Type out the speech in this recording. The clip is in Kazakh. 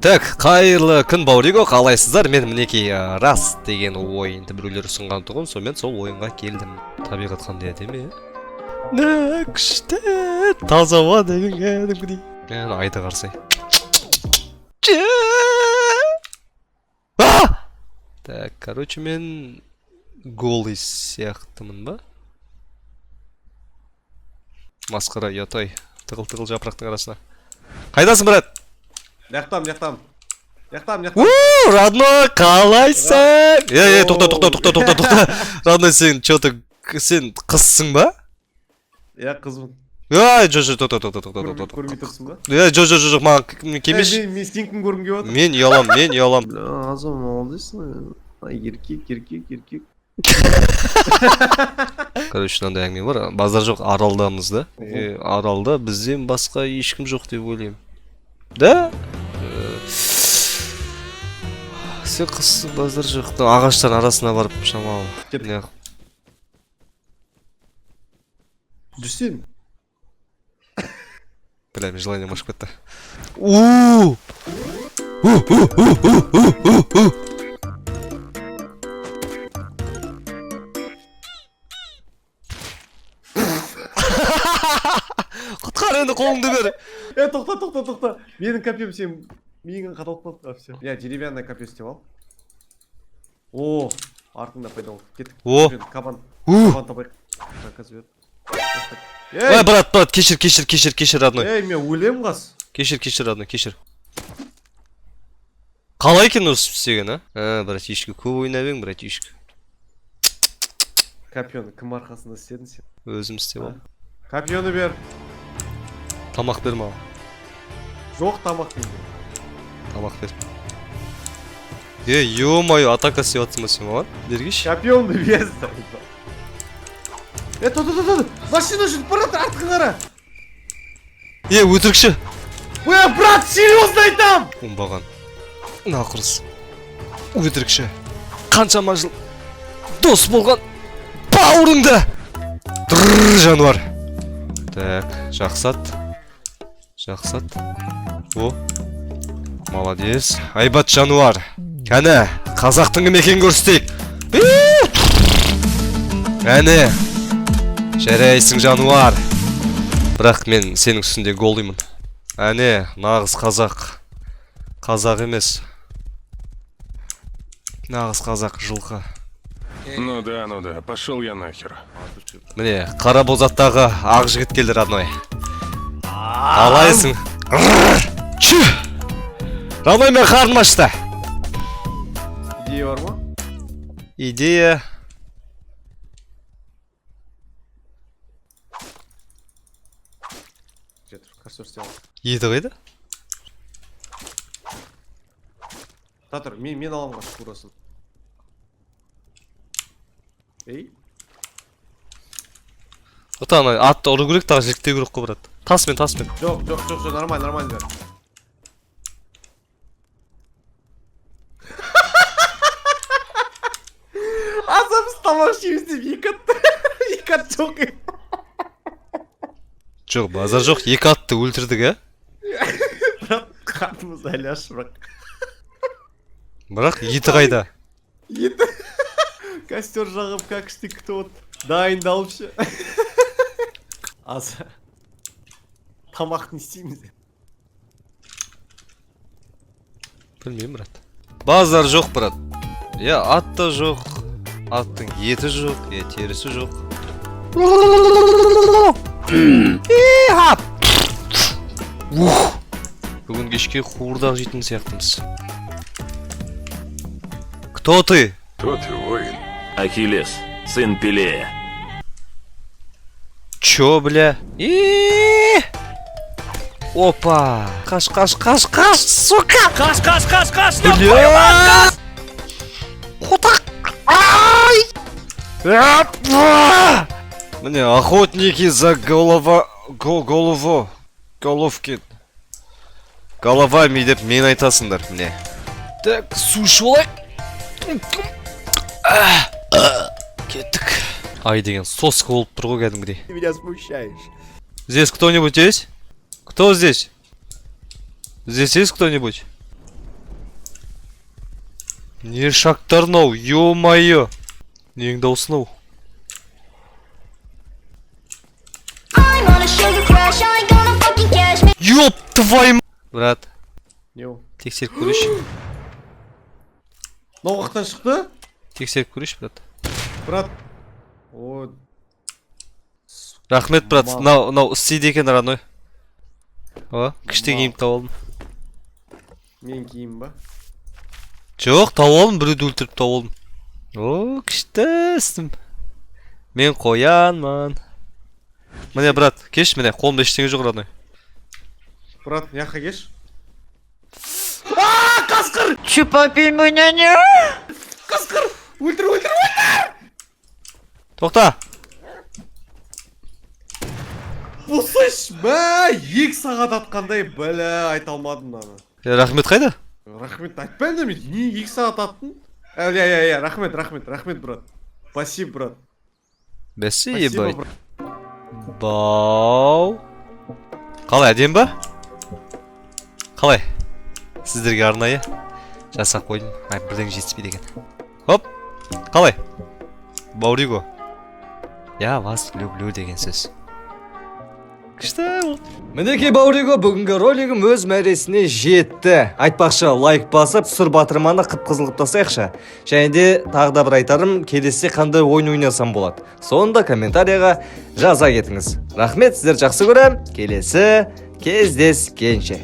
Так, қайырлы күн бауриго, қалайсыздар? Мен мінекей рас деген ойынды біреулер ұсынған тұғын, сонымен сол ойынға келдім. Табиғат қандай әдемі, не күшті, таза ауа деген кәдімгідей. Айды қарсай. Так, короче, мен голый сияқтымын ба? Масқара ұятай, тығыл-тығыл жапырақтың арасына. Қайдасың, брат? Яқтам. Родной, қалайсың? Тоқта. Родной, сен қызсың ба? Қызмын. Тоқта. Көрмей тұрсың ба? Жоқ, маған кемеш. Мен сенкін көргім кеп отыр. Мен ұялам. Азам молодайсың. Еркек. Короче, мынандай әңгіме бар. Базар жоқ, аралдамыз да. Аралда бізден басқа ешкім жоқ деп ойлаймын. Да? Сен қызсың, базар жоқ. Ағаштар арасына барып шамалы. Дүсен. Бля, мен желание машып кетті. Құтқар енді қолыңды бер. Тоқта. Менің копьем сен миыңа қаталып қалды. Все. Я деревянное копье істеп ал. О, артында пайда болды. Кеттік. Кабан табайық. Заказ бер. Ой, брат, кешір, родной. Мен өлем қас. Кешір, родной, кешір. Қалай екен осы істеген, а? Братишка, көп ойнап ең, братишка. Копьені кім арқасында істедің сен? Өзім істеп ал. Копьені бер. Тамақ бер маған. Жоқ тамақ деймін. Тамақ бер. Ё-моё, атака істеп атсың ба сен маған? Бергеш. Копьенді бер. Тоқта. Машина жүріп барады, артқы қара. Өтірікші. Брат, серьезно айтам. Оңбаған. Нақұрыс. Өтірікші. Қаншама жыл дос болған бауырыңды. Жануар. Так, жақсат. О, молодец. Айбат жануар. Кәне, қазақтың кім екенін көрсетейік. Кәне, жарайсың жануар. Бірақ мен сенің үстінде голыймын. Әне, нағыз қазақ емес. Нағыз қазақ жылқы. Ну да, пошел я нахер. Міне, қара бозаттағы ақ жігіт келді, родной. Алайсың. Чү! Родной, мен қарным ашты. Идея бар ма? Идея. Костер істеп ал. Еті қайда? Татыр, мен аламын шкурасын. Ана атты ұру керек, тағы жіліктеу керек қой, брат. Тасмен. Жоқ, нормально бер. Азамыз тамақ ішеміз деп екі ат жоқ. Жоқ, базар жоқ, екі атты өлтірдік, ә? Бірақ қатымыз әлі аш, бірақ еті қайда? Еті костер жағып, как ішті күтіп от. Дайындалып ше. Аза тамақ не істейміз? Білмеймін, брат. Базар жоқ, брат. Ат та жоқ, аттың еті жоқ, терісі жоқ. Бүгін кешке қуырдақ жейтін сияқтымыз. Кто ты? Кто ты, воин? Ахиллес, сын Пелея. Чё, бля? Опа! Қаш, сука! Қаш! Бля! Құтақ! Ай! Міне, охотники за головки. Головами деп мен айтасыңдар, міне. Так, су ішіп алайық. Кеттік. Ай деген соска болып тұр ғой кәдімгідей. Ты меня смущаешь. Здесь кто-нибудь есть? Кто здесь? Здесь есть кто-нибудь? Не шақтарын ау, ё-майо. Нең даусын ау. I'm on a sugar crash, I ain't gonna fucking catch me. Ёп твою. Брат, Не ол? тексеріп көрейші. Мынау уақыттан шықты? Тексеріп көрейші, брат. Брат. О, Рахмет, брат. Нау істейді екен родной. О, күшті киім тауып алдым. мен киім ба? Жоқ, тауып алдым, біреуді өлтіріп тауып алдым. О, күшті істім. Мен қоянмын. Міне, брат, кеш, міне, қолымда ештеңе жоқ, родной. Брат, яққа кеш. Че, папин мой няня? Қасқыр! Өлтір! Тоқта! Босайш, бә, 2 сағат атқандай, бәлә, айта алмадым наны. Рахмет қайда? Рахмет, айтпаймын да мен, не 2 сағат аттың? Я, рахмет, брат. Спасибо, брат. Спасибо. брат. Бау. Қалай, әдем ба? Қалай? Сіздерге арнайы жасап қойдым. Ай, бірден жетіспейді екен. Хоп. Қалай? Бауриго. Я вас люблю деген сөз. Күшті. Мінекей Бауриго, бүгінгі ролигім өз мәресіне жетті. Айтпақшы, лайк басып, сұр батырманы қып-қызыл қып тастайықшы. Және де тағы да бір айтарым, келесі қандай ойын ойнасам болады. Сонда комментарияға жаза кетіңіз. Рахмет, сіздер жақсы көрем. Келесі кездескенше.